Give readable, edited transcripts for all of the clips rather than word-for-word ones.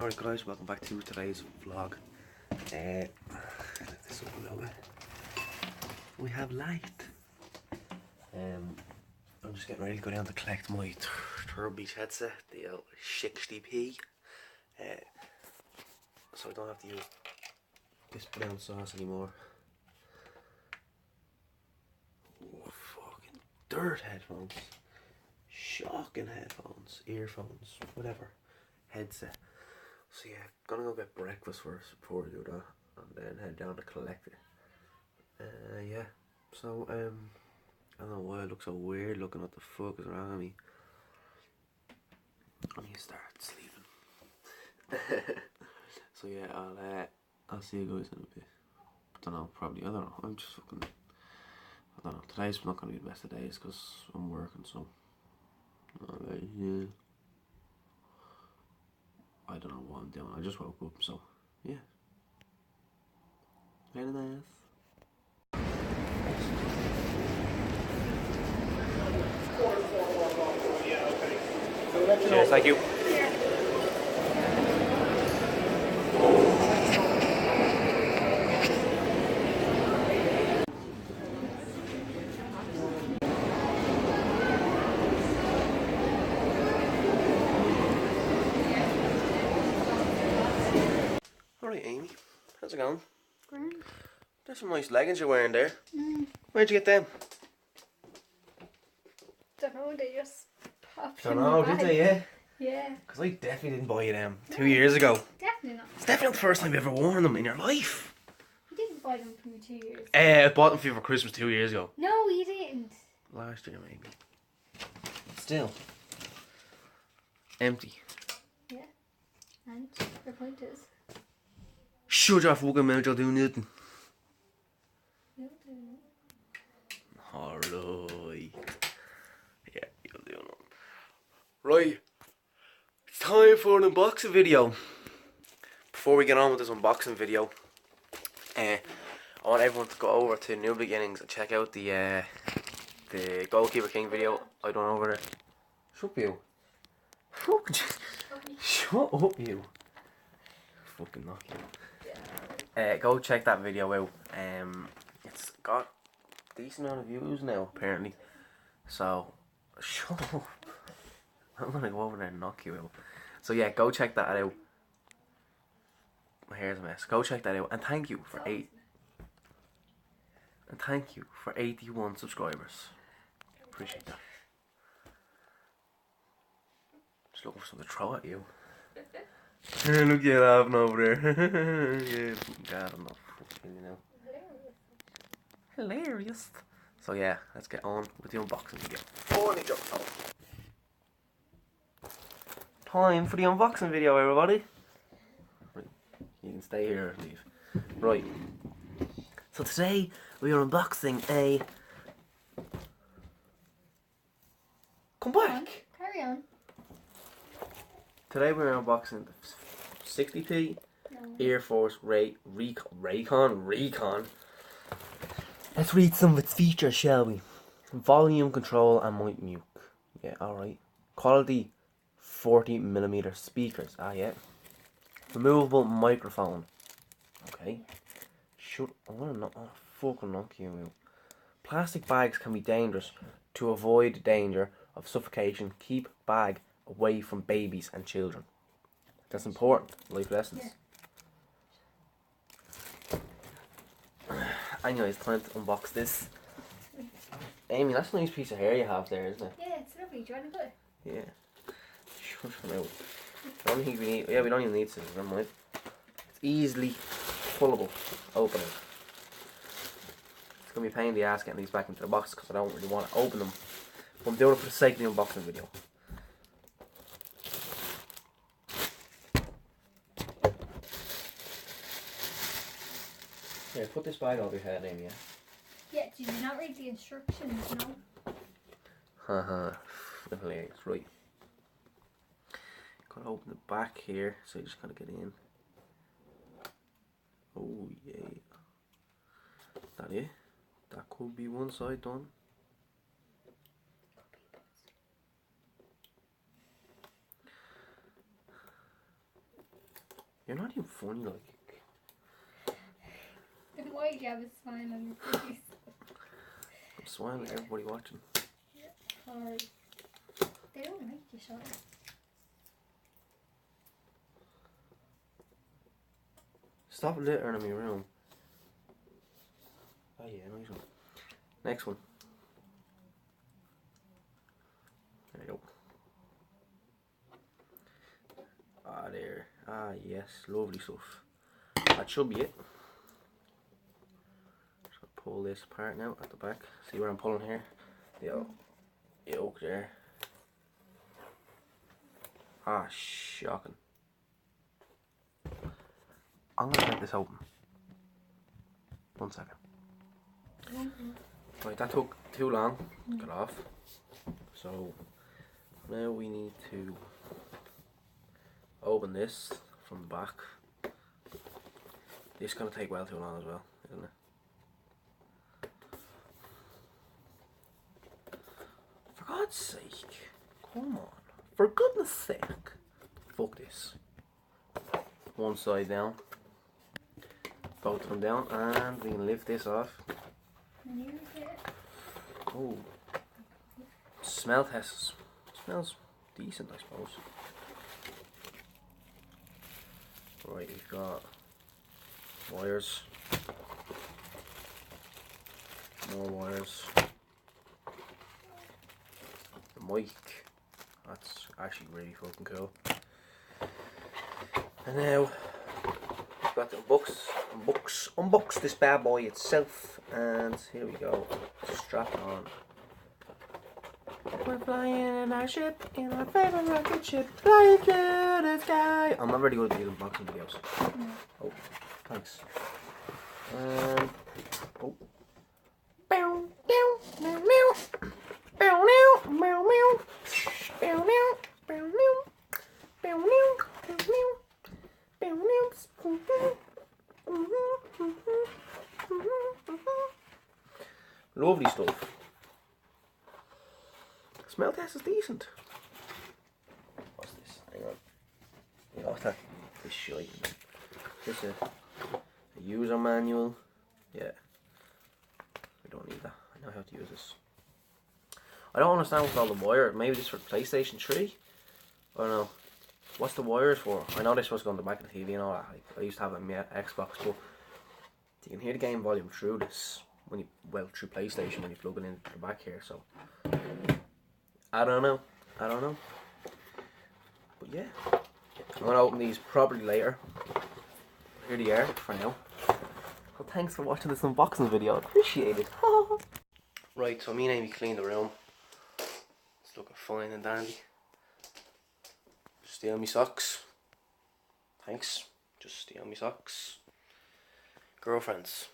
Alright guys, welcome back to today's vlog. Let this up a little bit. We have light. I'm just getting ready to go down to collect my Turbo Beach headset, the 60P. So I don't have to use this brown sauce anymore. Oh, fucking dirt headphones. Shocking headphones, earphones, whatever. Headset. So yeah, gonna go get breakfast first before we do that, and then head down to collect it. Yeah. So I don't know why I look so weird. Looking what the fuck is wrong with me. I need to start sleeping. So yeah, I'll see you guys in a bit. I don't know, probably. I don't know. I'm just fucking. I don't know. Today's not gonna be the best of days because I'm working. So. Yeah. I don't know what I'm doing. I just woke up, so yeah. Very nice. Cheers, thank you. Alright, Amy. How's it going? Grand. There's some nice leggings you're wearing there. Where'd you get them? Don't know, they just popped Don't in know, my did bag. they? Yeah. Yeah. Because I definitely didn't buy you them 2 years ago. Definitely not. It's definitely not the first time you've ever worn them in your life. You didn't buy them for me 2 years. I bought them for you for Christmas 2 years ago. No, you didn't. Last year, maybe. Still. Empty. Yeah. And your point is? Shut your fucking mouth, you'll do nothing. No. Alright. Yeah, you'll do nothing. Right. It's time for an unboxing video. Before we get on with this unboxing video, I want everyone to go over to New Beginnings and check out the Goalkeeper King video I done over there. Shut up, you. Shut up, you. Fucking knock you. Go check that video out. It's got a decent amount of views now, apparently. So, shut up. I'm gonna go over there and knock you out. So yeah, go check that out. My hair's a mess. Go check that out, and thank you for 81 subscribers. Appreciate that. Just looking for something to throw at you. Look, you're laughing over there. Yeah, God, I'm not fucking, you know. Hilarious. So yeah, let's get on with the unboxing video. Time for the unboxing video, everybody. Right, you can stay here or leave. Right. So today we are unboxing a. Come back. Carry on. Today we're unboxing the 60P Air Force Recon. Let's read some of its features, shall we? Volume control and mic mute. Yeah, alright. Quality 40mm speakers. Ah, yeah. Removable microphone. Okay. I'm gonna fucking knock you out. Plastic bags can be dangerous. To avoid danger of suffocation, keep bag away from babies and children. That's important. Life lessons. Yeah. Anyways, time to unbox this. Amy, that's a nice piece of hair you have there, isn't it? Yeah, it's lovely. Do you want to go? Yeah. Shut your mouth. I don't think we need. Yeah, we don't even need scissors. Never mind. It's easily pullable. Open it. It's gonna be a pain in the ass getting these back into the box because I don't really want to open them. But I'm doing it for the sake of the unboxing video. Here, put this bag over your head, Amy. Yeah, did you not read the instructions, no? Haha, hilarious, right. Gotta open the back here, so you just gotta get in. Oh yeah. That it? That could be one side done. You're not even funny, like. Then why do you have a smile on your face? I'm smiling at everybody watching. Or they don't like you, Sean. Stop littering in my room. Oh yeah, nice one. Next one. There you go. Ah, there. Ah, yes. Lovely stuff. That should be it. Just gonna pull this apart now at the back. See where I'm pulling here? The yolk there. Ah, shocking. I'm gonna get this open. 1 second. Right, that took too long to get off. So now we need to open this from the back. This is gonna take well too long as well, isn't it? For God's sake, come on. For goodness sake. Fuck this. One side down. Both of them down, and we can lift this off. Oh. Smell tests. Smells decent, I suppose. Right, we've got wires. More wires. The mic. That's actually really fucking cool. And now we've got to unbox this bad boy itself, and here we go. Strap it on. We're flying in our ship, in our favorite rocket ship, flying through the sky. I'm not very good at these unboxing videos. Oh, thanks. Oh. Bow, bow, meow, meow. Bow, meow, meow, meow. Bow, meow, bow, meow. Bow, meow, bow, meow. Bow, meow. Lovely stuff. Smell test is decent. What's this? Hang on. You know that? This shite. Is this a user manual? Yeah. We don't need that. I know how to use this. I don't understand what's all the wire. Maybe this for PlayStation 3? I don't know. What's the wires for? I know this was going to the back of the TV and all that. Like, I used to have it on my Xbox, but you can hear the game volume through this when you, well, through PlayStation when you plug it in the back here. So I don't know. But yeah, I'm gonna open these probably later. Here they are for now. Well, thanks for watching this unboxing video. I appreciate it. Right, so me and Amy cleaned the room. It's looking fine and dandy. Steal me socks. Thanks. Just steal me socks. Girlfriends.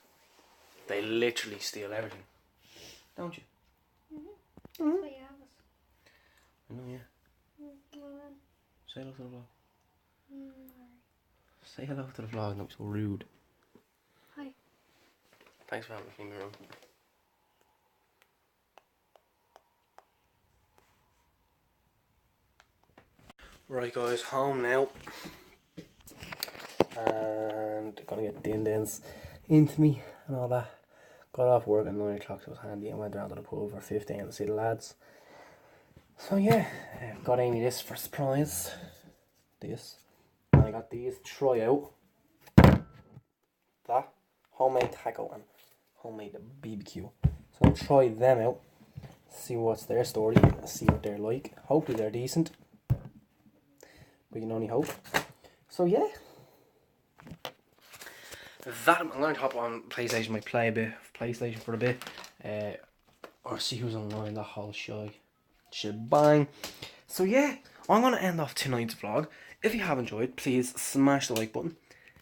They literally steal everything. Don't you? Mm-hmm. That's what you have us. I know, yeah. Say hello to the vlog. Say hello to the vlog, not so rude. Hi. Thanks for having me clean the room. Right guys, home now. And gonna get din-dins into me and all that. Got off work at 9 o'clock, so it was handy. I went down to the pub for 15 to see the lads. So yeah, got Amy this for surprise. This. And I got these to try out. That. Homemade taco and homemade BBQ. So I'll try them out. See what's their story. See what they're like. Hopefully they're decent. We can only hope. So yeah. That I'm going to hop on PlayStation. Might play a bit of PlayStation for a bit. Or see who's online. That whole shebang. So yeah, I'm going to end off tonight's vlog. If you have enjoyed, please smash the like button.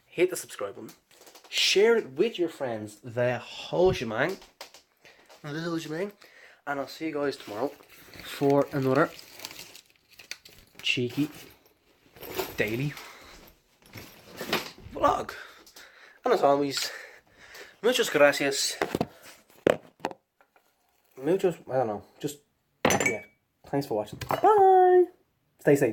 Hit the subscribe button. Share it with your friends. The whole shebang. And I'll see you guys tomorrow for another cheeky daily vlog. And as always, muchas gracias. I don't know, just, yeah. Thanks for watching. Bye. Stay safe.